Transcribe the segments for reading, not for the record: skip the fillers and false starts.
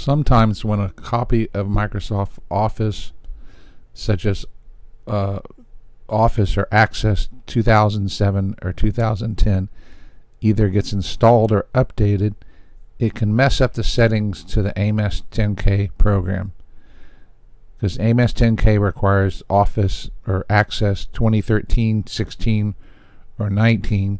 Sometimes when a copy of Microsoft Office, such as Office or Access 2007 or 2010, either gets installed or updated, it can mess up the settings to the AMASTENK program, because AMASTENK requires Office or Access 2013, 16, or 19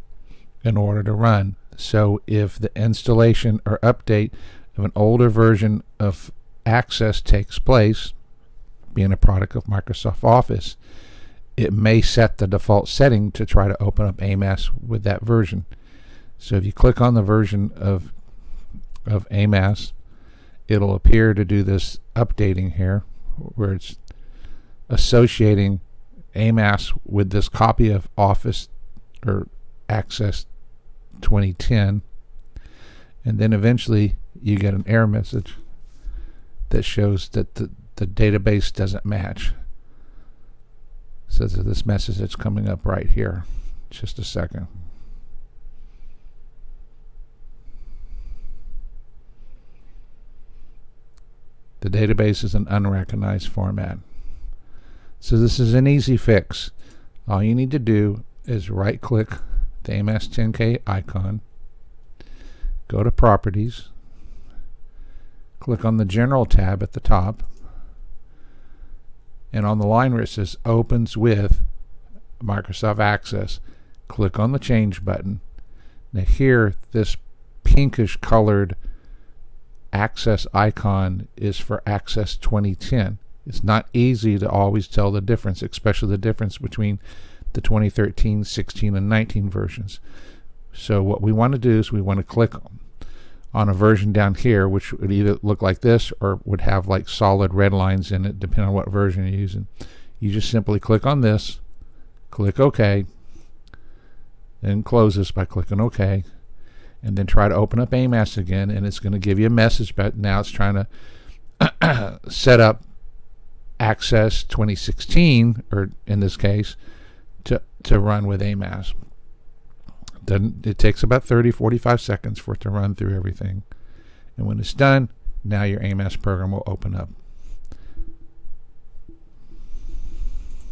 in order to run. So if the installation or update of an older version of Access takes place, being a product of Microsoft Office, it may set the default setting to try to open up AMAS with that version. So if you click on the version of AMAS, it'll appear to do this updating here, where it's associating AMAS with this copy of Office or Access 2010, and then eventually you get an error message that shows that the database doesn't match. So this message that's coming up right here. Just a second. The database is an unrecognized format. So this is an easy fix. All you need to do is right click the AMASTENK icon, go to Properties, click on the General tab at the top, and on the line where it says Opens with Microsoft Access, click on the Change button. Now here, this pinkish colored Access icon is for Access 2010. It's not easy to always tell the difference, especially the difference between the 2013, 16, and 19 versions. So what we want to do is we want to click on a version down here, which would either look like this or would have like solid red lines in it, depending on what version you're using. You just simply click on this, click OK, then close this by clicking OK, and then try to open up AMAS again, and it's going to give you a message, but now it's trying to set up Access 2016, or in this case, to run with AMAS. Then it takes about 30-45 seconds for it to run through everything, and when it's done, now your AMAS program will open up.